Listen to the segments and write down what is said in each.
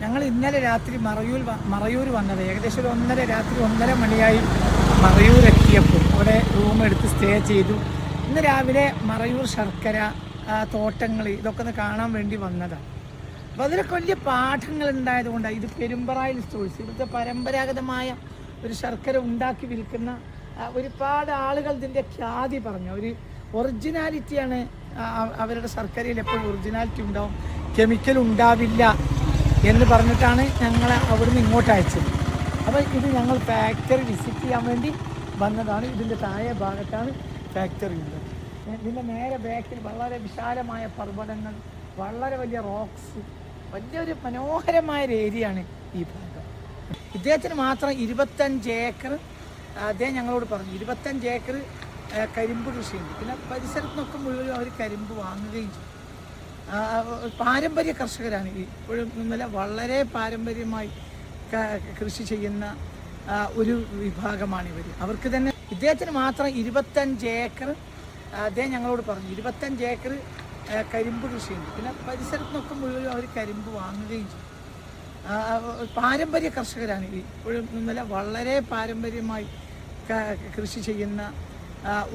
ഞങ്ങൾ ഇന്നലെ രാത്രി മറയൂർ വന്നത് ഏകദേശം ഒരു 1:30 മണിയായി മറയൂർ എത്തിയപ്പോൾ അവിടെ റൂം എടുത്ത് സ്റ്റേ ചെയ്തു. ഇന്ന് രാവിലെ മറയൂർ ശർക്കര തോട്ടങ്ങൾ ഇതൊക്കെ ഒന്ന് കാണാൻ വേണ്ടി വന്നതാണ്. അപ്പോൾ അതിലൊക്കെ വലിയ പാഠങ്ങൾ ഉണ്ടായതുകൊണ്ടാണ്. ഇത് പെരുമ്പറായിൽ സ്റ്റോഴ്സ്, ഇവിടുത്തെ പരമ്പരാഗതമായ ഒരു ശർക്കര ഉണ്ടാക്കി വിൽക്കുന്ന ഒരുപാട് ആളുകൾ ഇതിൻ്റെ ഖ്യാതി പറഞ്ഞു. ഒരു ഒറിജിനാലിറ്റിയാണ് അവരുടെ ശർക്കരയിൽ എപ്പോഴും ഒറിജിനാലിറ്റി ഉണ്ടാവും, കെമിക്കൽ ഉണ്ടാവില്ല എന്ന് പറഞ്ഞിട്ടാണ് ഞങ്ങൾ അവിടുന്ന് ഇങ്ങോട്ട് അയച്ചത്. അപ്പോൾ ഇത് ഞങ്ങൾ ഫാക്ടറി വിസിറ്റ് ചെയ്യാൻ വേണ്ടി വന്നതാണ്. ഇതിൻ്റെ താഴെ ഭാഗത്താണ് ഫാക്ടറി ഉള്ളത്. ഇതിൻ്റെ നേരെ ബാക്കിൽ വളരെ വിശാലമായ പർവ്വതങ്ങൾ, വളരെ വലിയ റോക്സ്, വലിയൊരു മനോഹരമായ ഒരു ഏരിയയാണ് ഈ ഭാഗം. ഇദ്ദേഹത്തിന് മാത്രം 25 ഏക്കർ അദ്ദേഹം ഞങ്ങളോട് പറഞ്ഞു. 25 ഏക്കർ കരിമ്പ് കൃഷിയുണ്ട്. പിന്നെ പരിസരത്ത് നിന്നൊക്കെ മുഴുവനും അവർ കരിമ്പ് വാങ്ങുകയും ചെയ്യും. പാരമ്പര്യ കർഷകരാണ്. ഇപ്പോഴും ഇന്നലെ വളരെ പാരമ്പര്യമായി കൃഷി ചെയ്യുന്ന ഒരു വിഭാഗമാണ് ഇവർ. അവർക്ക് തന്നെ ഇദ്ദേഹത്തിന് മാത്രം 25 ഏക്കർ അദ്ദേഹം ഞങ്ങളോട് പറഞ്ഞു. 25 ഏക്കർ കരിമ്പ് കൃഷിയുണ്ട്. പിന്നെ പരിസരത്ത് നിന്നൊക്കെ മുഴുവനും അവർ കരിമ്പ് വാങ്ങുകയും ചെയ്യും. പാരമ്പര്യ കർഷകരാണ്. ഇപ്പോഴും ഇന്നലെ വളരെ പാരമ്പര്യമായി കൃഷി ചെയ്യുന്ന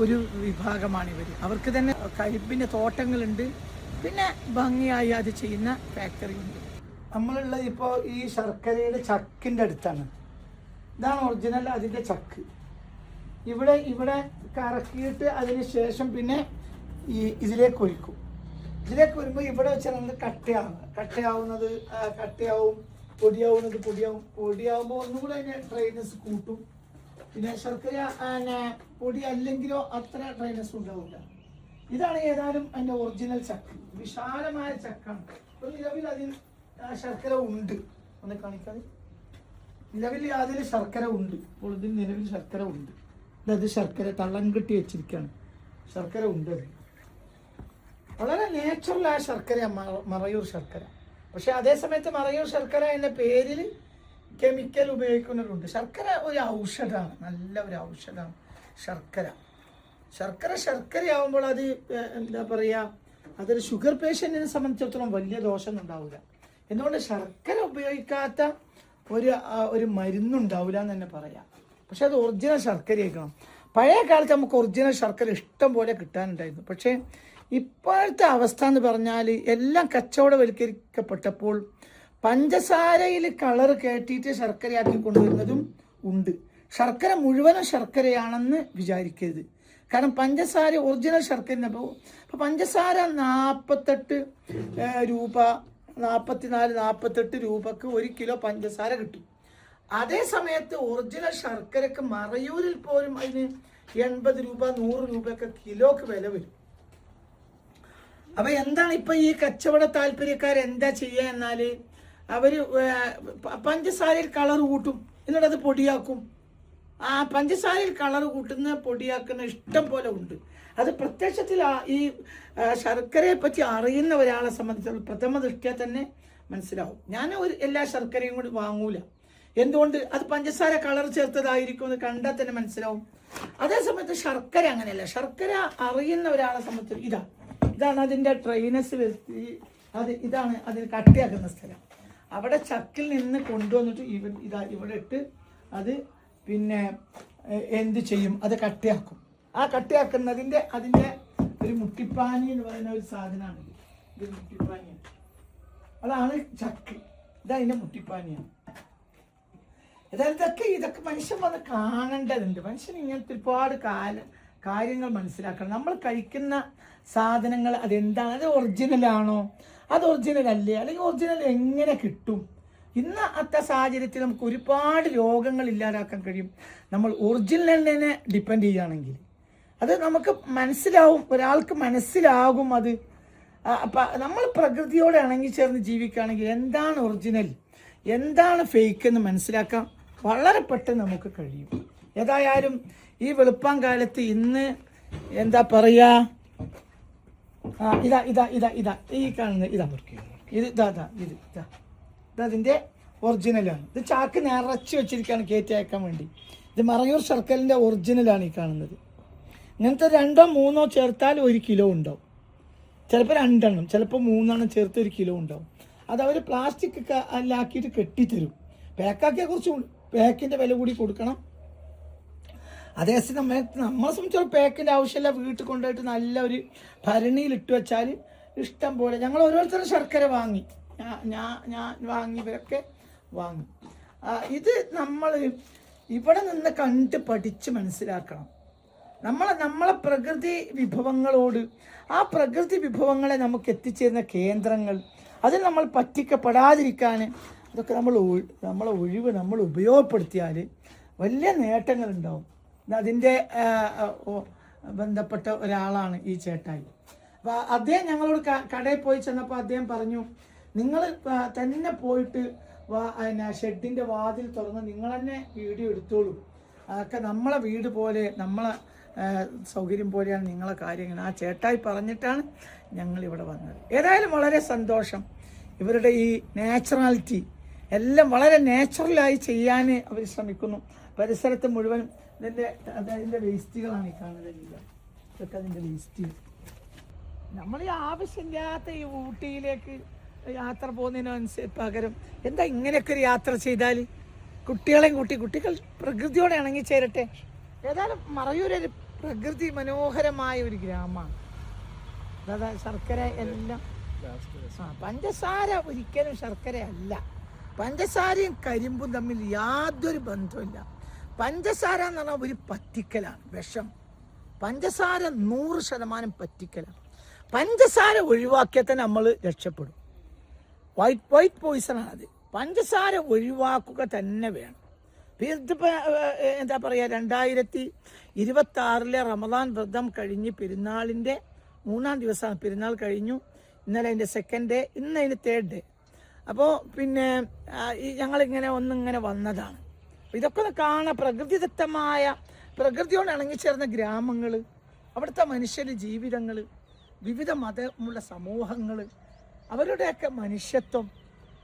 ഒരു വിഭാഗമാണ് ഇവർ. അവർക്ക് തന്നെ കരിമ്പിൻ്റെ തോട്ടങ്ങളുണ്ട്. പിന്നെ ഭംഗിയായി അത് ചെയ്യുന്ന ഫാക്ടറി ഉണ്ട്. നമ്മളുള്ളത് ഇപ്പോൾ ഈ ശർക്കരയുടെ ചക്കിൻ്റെ അടുത്താണ്. ഇതാണ് ഒറിജിനൽ അതിൻ്റെ ചക്ക്. ഇവിടെ കറക്കിയിട്ട് അതിന് ശേഷം പിന്നെ ഇതിലേക്ക് ഒഴിക്കും. ഇതിലേക്ക് വരുമ്പോൾ ഇവിടെ വെച്ചാൽ നമുക്ക് കട്ടയാവും, പൊടിയാവുമ്പോൾ ഒന്നുകൂടെ അതിന് ഡ്രൈനസ് കൂട്ടും. പിന്നെ ശർക്കര പൊടി അല്ലെങ്കിലോ അത്ര ഡ്രൈനസ് ഉണ്ടാവില്ല. ഇതാണ് ഏതായാലും അതിൻ്റെ ഒറിജിനൽ ചക്ക്. വിശാലമായ ചക്കാണ്. അപ്പോൾ നിലവിൽ അതിൽ ശർക്കര ഉണ്ട്. ഒന്ന് കാണിക്കാതെ. നിലവിൽ അതിൽ ശർക്കര ഉണ്ട്. അപ്പോൾ ഇതിൽ നിലവിൽ ശർക്കര ഉണ്ട്. അത് ശർക്കര തള്ളം കെട്ടി വെച്ചിരിക്കുകയാണ്. ശർക്കര ഉണ്ട്. അത് വളരെ നാച്ചുറലായ ശർക്കരയാണ് മറയൂർ ശർക്കര. പക്ഷെ അതേസമയത്ത് മറയൂർ ശർക്കര എന്ന പേരിൽ കെമിക്കൽ ഉപയോഗിക്കുന്നവരുണ്ട്. ശർക്കര ഒരു ഔഷധമാണ്, നല്ല ഒരു ഔഷധമാണ് ശർക്കരയാവുമ്പോൾ അത് എന്താ പറയുക, അതൊരു ഷുഗർ പേഷ്യൻറ്റിനെ സംബന്ധിച്ചിടത്തോളം വലിയ ദോഷം ഉണ്ടാവില്ല. എന്തുകൊണ്ട് ശർക്കര ഉപയോഗിക്കാത്ത ഒരു മരുന്നുണ്ടാവില്ല എന്ന് തന്നെ പറയാം. പക്ഷെ അത് ഒറിജിനൽ ശർക്കരയാക്കണം. പഴയ കാലത്ത് നമുക്ക് ഒറിജിനൽ ശർക്കര ഇഷ്ടം പോലെ കിട്ടാനുണ്ടായിരുന്നു. പക്ഷേ ഇപ്പോഴത്തെ അവസ്ഥ എന്ന് പറഞ്ഞാൽ എല്ലാം കച്ചവടവൽക്കരിക്കപ്പെട്ടപ്പോൾ പഞ്ചസാരയിൽ കളർ കയറ്റിയിട്ട് ശർക്കരയാക്കി കൊണ്ടുവരുന്നതും ഉണ്ട്. ശർക്കര മുഴുവനും ശർക്കരയാണെന്ന് വിചാരിക്കരുത്. കാരണം പഞ്ചസാര ഒറിജിനൽ ശർക്കര ഇപ്പോൾ പഞ്ചസാര 48 രൂപ, 44-48 രൂപക്ക് 1 കിലോ പഞ്ചസാര കിട്ടും. അതേ സമയത്ത് ഒറിജിനൽ ശർക്കരക്ക് മറയൂരിൽ പോലും അതിന് 80 രൂപ 100 രൂപയൊക്കെ കിലോക്ക് വില വരും. അപ്പൊ എന്താണ് ഇപ്പൊ ഈ കച്ചവട താല്പര്യക്കാരെന്താ ചെയ്യുക എന്നാൽ അവര് പഞ്ചസാരയിൽ കളർ കൂട്ടും, എന്നിട്ട് അത് പൊടിയാക്കും. ആ പഞ്ചസാരയിൽ കളർ കൂട്ടുന്ന പൊടിയാക്കുന്ന ഇഷ്ടം പോലെ ഉണ്ട്. അത് പ്രത്യക്ഷത്തിൽ ഈ ശർക്കരയെ പറ്റി അറിയുന്ന ഒരാളെ സംബന്ധിച്ചിടത്തോളം പ്രഥമ ദൃഷ്ട്യാ തന്നെ മനസ്സിലാവും. ഞാൻ എല്ലാ ശർക്കരയും കൂടി വാങ്ങൂല. എന്തുകൊണ്ട്? അത് പഞ്ചസാര കളർ ചേർത്തതായിരിക്കും എന്ന് കണ്ടാൽ തന്നെ മനസ്സിലാവും. അതേസമയത്ത് ശർക്കര അങ്ങനെയല്ല. ശർക്കര അറിയുന്ന ഒരാളെ സംബന്ധിച്ച് ഇതാണ് അതിൻ്റെ ഡ്രൈനസ് വരുത്തി, ഇതാണ് അതിന് കട്ടിയാക്കുന്ന സ്ഥലം. അവിടെ ചക്കിൽ നിന്ന് കൊണ്ടുവന്നിട്ട് ഇവിടെ ഇട്ട് അത് പിന്നെ എന്ത് ചെയ്യും, അത് കട്ടിയാക്കും. ആ കട്ടിയാക്കുന്നതിൻ്റെ അതിൻ്റെ ഒരു മുട്ടിപ്പാനി എന്ന് പറയുന്ന ഒരു സാധനമാണ്. ഇത് മുട്ടിപ്പാനിയാണ്. അതാണ് ചക്ക്. ഇതതിൻ്റെ മുട്ടിപ്പാനിയാണ്. ഇതൊക്കെ മനുഷ്യൻ വന്ന് കാണേണ്ടതുണ്ട്. മനുഷ്യൻ ഇങ്ങനത്തെ ഒരുപാട് കാര്യങ്ങൾ മനസ്സിലാക്കണം. നമ്മൾ കഴിക്കുന്ന സാധനങ്ങൾ അതെന്താണ്, അത് ഒറിജിനലാണോ, അത് ഒറിജിനൽ അല്ലേ, അല്ലെങ്കിൽ ഒറിജിനൽ എങ്ങനെ കിട്ടും? ഇന്നത്തെ സാഹചര്യത്തിൽ നമുക്ക് ഒരുപാട് രോഗങ്ങൾ ഇല്ലാതാക്കാൻ കഴിയും നമ്മൾ ഒറിജിനലിനെ ഡിപ്പെൻഡ് ചെയ്യുകയാണെങ്കിൽ. അത് നമുക്ക് മനസ്സിലാവും, ഒരാൾക്ക് മനസ്സിലാകും. അത് നമ്മൾ പ്രകൃതിയോടെ ഇണങ്ങി ചേർന്ന് ജീവിക്കുകയാണെങ്കിൽ എന്താണ് ഒറിജിനൽ, എന്താണ് ഫേക്ക് എന്ന് മനസ്സിലാക്കാൻ വളരെ പെട്ടെന്ന് നമുക്ക് കഴിയും. ഏതായാലും ഈ വെളുപ്പാൻ കാലത്ത് ഇന്ന് എന്താ പറയുക, ഈ കാണുന്നത് ഇതിൻ്റെ ഒറിജിനലാണ്. ഇത് ചാക്ക് നിറച്ച് വെച്ചിരിക്കുകയാണ് കയറ്റി അയക്കാൻ വേണ്ടി. ഇത് മറയൂർ ശർക്കരൻ്റെ ഒറിജിനലാണ് ഈ കാണുന്നത്. ഇങ്ങനത്തെ 2-3 ചേർത്താൽ 1 കിലോ ഉണ്ടാവും. ചിലപ്പോൾ 2 എണ്ണം, ചിലപ്പോൾ 3 എണ്ണം ചേർത്ത് 1 കിലോ ഉണ്ടാവും. അതവർ പ്ലാസ്റ്റിക് അല്ലാക്കിയിട്ട് കെട്ടിത്തരും. പാക്കാക്കിയാൽ കുറച്ച് പാക്കിൻ്റെ വില കൂടി കൊടുക്കണം. അതേസമയം നമ്മളെ സംബന്ധിച്ചോളം പാക്കിൻ്റെ ആവശ്യമില്ല. വീട്ടിൽ കൊണ്ടുപോയിട്ട് നല്ല ഒരു ഭരണിയിൽ ഇട്ട് വെച്ചാൽ ഇഷ്ടം പോലെ. ഞങ്ങൾ ഓരോരുത്തരും ശർക്കര വാങ്ങി, ഞാൻ വാങ്ങി, ഇവരൊക്കെ വാങ്ങി. ഇത് നമ്മൾ ഇവിടെ നിന്ന് കണ്ട് പഠിച്ച് മനസ്സിലാക്കണം. നമ്മളെ പ്രകൃതി വിഭവങ്ങളോട്, ആ പ്രകൃതി വിഭവങ്ങളെ നമുക്ക് എത്തിച്ചേരുന്ന കേന്ദ്രങ്ങൾ, അതിൽ നമ്മൾ പറ്റിക്കപ്പെടാതിരിക്കാൻ ഇതൊക്കെ നമ്മളെ ഒഴിവ് നമ്മൾ ഉപയോഗപ്പെടുത്തിയാൽ വലിയ നേട്ടങ്ങളുണ്ടാവും. അതിൻ്റെ ബന്ധപ്പെട്ട ഒരാളാണ് ഈ ചേട്ടായി. അപ്പോൾ അദ്ദേഹം ഞങ്ങളോട് കടയിൽ പോയി ചെന്നപ്പോൾ അദ്ദേഹം പറഞ്ഞു, നിങ്ങൾ തന്നെ പോയിട്ട് ഷെഡിൻ്റെ വാതിൽ തുറന്ന് നിങ്ങൾ തന്നെ വീഡിയോ എടുത്തോളൂ, അതൊക്കെ നമ്മളെ വീട് പോലെ നമ്മളെ സൗകര്യം പോലെയാണ് നിങ്ങളെ കാര്യങ്ങൾ. ആ ചേട്ടായി പറഞ്ഞിട്ടാണ് ഞങ്ങളിവിടെ വന്നത്. ഏതായാലും വളരെ സന്തോഷം. ഇവരുടെ ഈ നാച്ചുറാലിറ്റി എല്ലാം വളരെ നാച്ചുറലായി ചെയ്യാൻ അവർ ശ്രമിക്കുന്നു. പരിസരത്ത് മുഴുവൻ അതിൻ്റെ വേസ്റ്റുകളാണ് ഈ കാണുന്നത്. ഇതൊക്കെ അതിൻ്റെ വേസ്റ്റ്. നമ്മൾ ഈ ആവശ്യമില്ലാത്ത ഈ ഊട്ടിയിലേക്ക് യാത്ര പോകുന്നതിനനുസരിച്ച് പകരം എന്താ ഇങ്ങനെയൊക്കെ ഒരു യാത്ര ചെയ്താൽ കുട്ടികളെയും കുട്ടികൾ പ്രകൃതിയോടെ ഇണങ്ങി ചേരട്ടെ. ഏതായാലും മറയൂരൊരു പ്രകൃതി മനോഹരമായ ഒരു ഗ്രാമമാണ്. അതായത് ശർക്കര എല്ലാം പഞ്ചസാര ഒരിക്കലും ശർക്കര അല്ല. പഞ്ചസാരയും കരിമ്പും തമ്മിൽ യാതൊരു ബന്ധമില്ല. പഞ്ചസാര എന്ന് പറഞ്ഞാൽ ഒരു പറ്റിക്കലാണ്, വിഷം. പഞ്ചസാര 100% പറ്റിക്കലാണ്. പഞ്ചസാര ഒഴിവാക്കിയാൽ തന്നെ നമ്മൾ രക്ഷപ്പെടും. വൈറ്റ് പോയിസണാണത്. പഞ്ചസാര ഒഴിവാക്കുക തന്നെ വേണം. ഇതിപ്പോൾ എന്താ പറയുക, 2026 റമദാൻ വ്രതം കഴിഞ്ഞ് പെരുന്നാളിൻ്റെ 3-ാം ദിവസമാണ്. പെരുന്നാൾ കഴിഞ്ഞു. ഇന്നലെ അതിൻ്റെ 2nd ഡേ, ഇന്ന് അതിൻ്റെ 3rd ഡേ. അപ്പോൾ പിന്നെ ഞങ്ങളിങ്ങനെ ഒന്നിങ്ങനെ വന്നതാണ്. ഇതൊക്കെ ഒന്ന് കാണാൻ, പ്രകൃതിദത്തമായ പ്രകൃതിയോട് ഇണങ്ങിച്ചേർന്ന ഗ്രാമങ്ങൾ, അവിടുത്തെ മനുഷ്യരുടെ ജീവിതങ്ങൾ, വിവിധ മതമുള്ള സമൂഹങ്ങൾ, അവരുടെയൊക്കെ മനുഷ്യത്വം,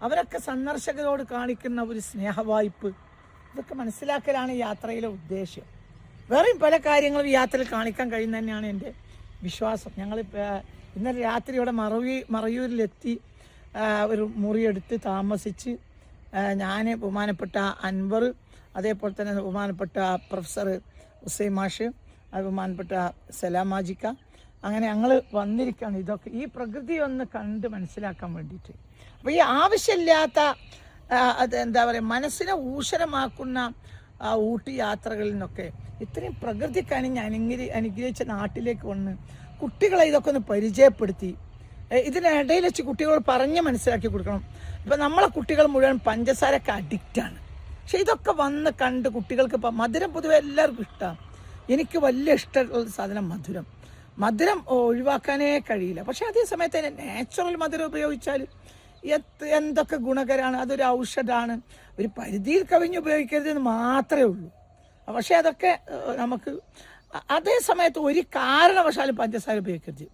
അവരൊക്കെ സന്ദർശകരോട് കാണിക്കുന്ന ഒരു സ്നേഹവായ്പ്, ഇതൊക്കെ മനസ്സിലാക്കലാണ് യാത്രയിലെ ഉദ്ദേശം. വേറെയും പല കാര്യങ്ങളും ഈ യാത്രയിൽ കാണിക്കാൻ കഴിയുന്ന തന്നെയാണ് എൻ്റെ വിശ്വാസം. ഞങ്ങൾ ഇന്നലെ രാത്രി ഇവിടെ മറയൂരിലെത്തി ഒരു മുറിയെടുത്ത് താമസിച്ച് ഞാൻ, ബഹുമാനപ്പെട്ട അൻവർ, അതേപോലെ തന്നെ ബഹുമാനപ്പെട്ട പ്രൊഫസർ ഹുസൈൻ മാഷ്, ബഹുമാനപ്പെട്ട സലാമാജിക്ക, അങ്ങനെ ഞങ്ങൾ വന്നിരിക്കുകയാണ്. ഇതൊക്കെ ഈ പ്രകൃതി ഒന്ന് കണ്ട് മനസ്സിലാക്കാൻ വേണ്ടിയിട്ട്. അപ്പോൾ ഈ ആവശ്യമില്ലാത്ത എന്താ പറയുക, മനസ്സിനെ ഊഷരമാക്കുന്ന ഊട്ടി യാത്രകളിൽ നിന്നൊക്കെ ഇത്രയും പ്രകൃതിക്കണിഞ്ഞ് അനുഗ്രഹിച്ച നാട്ടിലേക്ക് വന്ന് കുട്ടികളെ ഇതൊക്കെ ഒന്ന് പരിചയപ്പെടുത്തി ഇതിനിടയിൽ വെച്ച് കുട്ടികളോട് പറഞ്ഞ് മനസ്സിലാക്കി കൊടുക്കണം. ഇപ്പം നമ്മളെ കുട്ടികൾ മുഴുവൻ പഞ്ചസാരക്ക് അഡിക്റ്റാണ്. പക്ഷെ ഇതൊക്കെ വന്ന് കണ്ട് കുട്ടികൾക്ക് ഇപ്പം മധുരം പൊതുവെ എല്ലാവർക്കും ഇഷ്ടമാണ്. എനിക്ക് വലിയ ഇഷ്ടമുള്ള സാധനം മധുരം ഒഴിവാക്കാനേ കഴിയില്ല. പക്ഷെ അതേ സമയത്ത് തന്നെ നാച്ചുറൽ മധുരം ഉപയോഗിച്ചാൽ എന്തൊക്കെ ഗുണകരമാണ്. അതൊരു ഔഷധമാണ്. ഒരു പരിധിയിൽ കവിഞ്ഞ് ഉപയോഗിക്കരുതെന്ന് മാത്രമേ ഉള്ളൂ. പക്ഷെ അതൊക്കെ നമുക്ക് അതേ സമയത്ത് ഒരു കാരണവശാലും പഞ്ചസാര ഉപയോഗിക്കരുത്.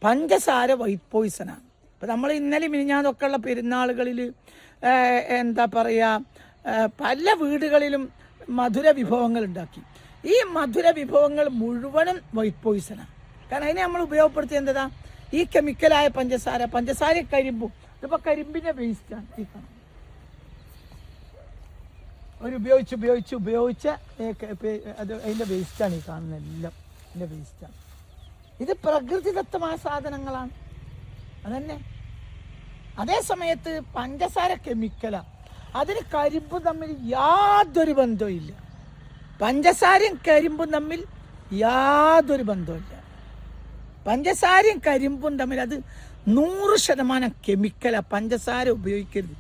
പഞ്ചസാര വൈറ്റ് പോയിസണാണ്. ഇപ്പം നമ്മൾ ഇന്നലെ മിനിഞ്ഞാതൊക്കെ ഉള്ള പെരുന്നാളുകളിൽ എന്താ പറയുക, പല വീടുകളിലും മധുര വിഭവങ്ങൾ ഉണ്ടാക്കി. ഈ മധുര വിഭവങ്ങൾ മുഴുവനും വൈറ്റ് പോയിസണാണ്. കാരണം അതിനെ നമ്മൾ ഉപയോഗപ്പെടുത്തിയ എന്താ, ഈ കെമിക്കലായ പഞ്ചസാര കരിമ്പും. ഇതിപ്പോൾ കരിമ്പിൻ്റെ വേസ്റ്റാണ് ഈ കാണുന്നത്. ഉപയോഗിച്ച് അത് അതിൻ്റെ വേസ്റ്റാണ് ഈ കാണുന്നത്. എല്ലാം അതിൻ്റെ വേസ്റ്റാണ്. ഇത് പ്രകൃതിദത്തമായ സാധനങ്ങളാണ്. അതന്നെ. അതേ സമയത്ത് പഞ്ചസാര കെമിക്കലാണ്. അതിന് കരിമ്പും തമ്മിൽ യാതൊരു ബന്ധവുമില്ല. പഞ്ചസാരയും കരിമ്പും തമ്മിൽ യാതൊരു ബന്ധവുമില്ല. പഞ്ചസാരയും കരിമ്പും തമ്മിൽ അത് 100% കെമിക്കലാണ്. പഞ്ചസാര ഉപയോഗിക്കരുത്.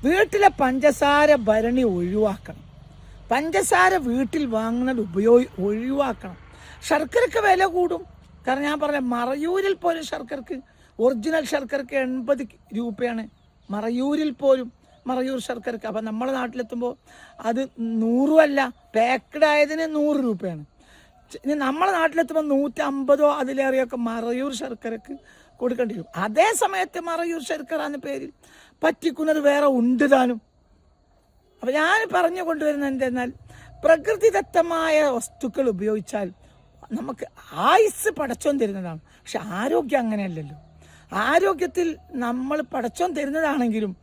വീട്ടിലെ പഞ്ചസാര ഭരണി ഒഴിവാക്കണം. പഞ്ചസാര വീട്ടിൽ വാങ്ങുന്നത് ഒഴിവാക്കണം. ശർക്കരക്ക് വില കൂടും. കാരണം ഞാൻ പറഞ്ഞ മറയൂരിൽ പോലും ശർക്കരക്ക്, ഒറിജിനൽ ശർക്കരക്ക് 80 രൂപയാണ്. മറയൂർ ശർക്കരക്ക്. അപ്പം നമ്മുടെ നാട്ടിലെത്തുമ്പോൾ അത് 100 അല്ല, പാക്കഡ് ആയതിന് 100 രൂപയാണ്. ഇനി നമ്മളെ നാട്ടിലെത്തുമ്പോൾ 150 അതിലേറെയൊക്കെ മറയൂർ ശർക്കരക്ക് കൊടുക്കേണ്ടി വരും. അതേ സമയത്ത് മറയൂർ ശർക്കര എന്ന പേരിൽ പറ്റിക്കുന്നത് വേറെ ഉണ്ട് താനും. അപ്പം ഞാൻ പറഞ്ഞു കൊണ്ടുവരുന്നത് എന്തെന്നാൽ, പ്രകൃതിദത്തമായ വസ്തുക്കൾ ഉപയോഗിച്ചാൽ നമുക്ക് ആയുസ് പടച്ചോൻ തരുന്നതാണ്. പക്ഷെ ആരോഗ്യം അങ്ങനെയല്ലല്ലോ. ആരോഗ്യത്തിൽ നമ്മൾ പടച്ചോൻ തരുന്നതാണെങ്കിലും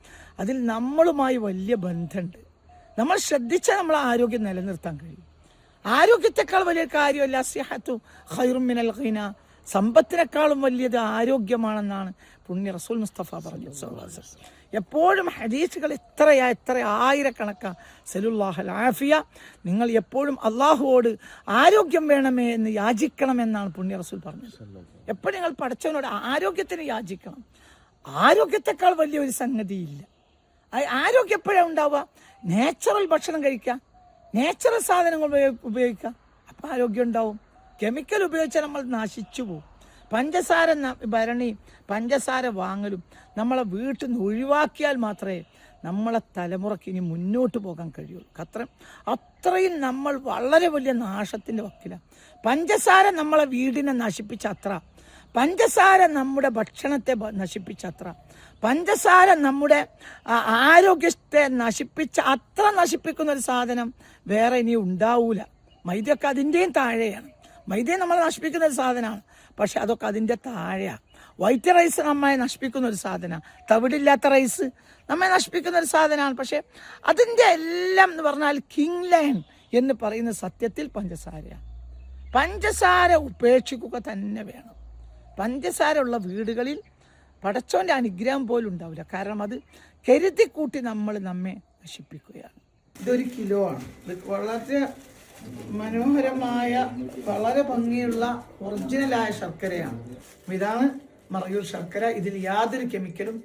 അതിൽ നമ്മളുമായി വലിയ ബന്ധമുണ്ട്. നമ്മൾ ശ്രദ്ധിച്ചാൽ നമ്മൾ ആരോഗ്യം നിലനിർത്താൻ കഴിയും. ആരോഗ്യത്തെക്കാൾ വലിയ കാര്യമല്ല സിഹത്തു ഖൈറും മിനൽ ഖിന, സമ്പത്തിനേക്കാളും വലിയത് ആരോഗ്യമാണെന്നാണ് പുണ്യ റസൂൽ മുസ്തഫ പറഞ്ഞു. എപ്പോഴും ഹദീസുകൾ എത്ര ആയിരക്കണക്കാ. സലുല്ലാഹൽ ആഫിയ, നിങ്ങൾ എപ്പോഴും അള്ളാഹുവോട് ആരോഗ്യം വേണമേ എന്ന് യാചിക്കണമെന്നാണ് പുണ്യ റസൂൽ പറഞ്ഞത്. എപ്പോഴും നിങ്ങൾ പടച്ചവനോട് ആരോഗ്യത്തിന് യാചിക്കണം. ആരോഗ്യത്തെക്കാൾ വലിയൊരു സംഗതിയില്ല. ആരോഗ്യം എപ്പോഴാണ് ഉണ്ടാവുക? നേച്ചുറൽ ഭക്ഷണം കഴിക്കുക, നേച്ചുറൽ സാധനങ്ങൾ ഉപയോഗിക്കുക, അപ്പം ആരോഗ്യം ഉണ്ടാവും. കെമിക്കൽ ഉപയോഗിച്ചാൽ നമ്മൾ നശിച്ചു പോകും. പഞ്ചസാര ഭരണി, പഞ്ചസാര വാങ്ങലും നമ്മളെ വീട്ടിൽ നിന്ന് ഒഴിവാക്കിയാൽ മാത്രമേ നമ്മളെ തലമുറയ്ക്ക് ഇനി മുന്നോട്ട് പോകാൻ കഴിയുള്ളൂ. അത്രയും നമ്മൾ വളരെ വലിയ നാശത്തിൻ്റെ വക്കിലാണ്. പഞ്ചസാര നമ്മളെ വീടിനെ നശിപ്പിച്ച അത്ര, പഞ്ചസാര നമ്മുടെ ഭക്ഷണത്തെ നശിപ്പിച്ച അത്ര, പഞ്ചസാര നമ്മുടെ ആരോഗ്യത്തെ നശിപ്പിച്ച അത്ര നശിപ്പിക്കുന്ന ഒരു സാധനം വേറെ ഇനി ഉണ്ടാവൂല. മൈദയൊക്കെ അതിൻ്റെയും താഴെയാണ്. മൈദയെ നമ്മൾ നശിപ്പിക്കുന്ന ഒരു സാധനമാണ്, പക്ഷെ അതൊക്കെ അതിൻ്റെ താഴെയാണ്. വൈറ്റ് റൈസ് നമ്മെ നശിപ്പിക്കുന്ന ഒരു സാധനമാണ്. തവിടില്ലാത്ത റൈസ് നമ്മെ നശിപ്പിക്കുന്ന ഒരു സാധനമാണ്. പക്ഷെ അതിൻ്റെ എല്ലാം എന്ന് പറഞ്ഞാൽ കിങ് ലൈൻ എന്ന് പറയുന്ന സത്യത്തിൽ പഞ്ചസാരയാണ്. പഞ്ചസാര ഉപേക്ഷിക്കുക തന്നെ വേണം. പഞ്ചസാര ഉള്ള വീടുകളിൽ പടച്ചോൻ്റെ അനുഗ്രഹം പോലും ഉണ്ടാവില്ല. കാരണം അത് കരുതി കൂട്ടി നമ്മെ നശിപ്പിക്കുകയാണ്. ഇതൊരു കിലോ ആണ്. ഇത് വളരെ മനോഹരമായ, വളരെ ഭംഗിയുള്ള ഒറിജിനലായ ശർക്കരയാണ്. ഇതാണ് മറയൂർ ശർക്കര. ഇതിൽ യാതൊരു കെമിക്കലും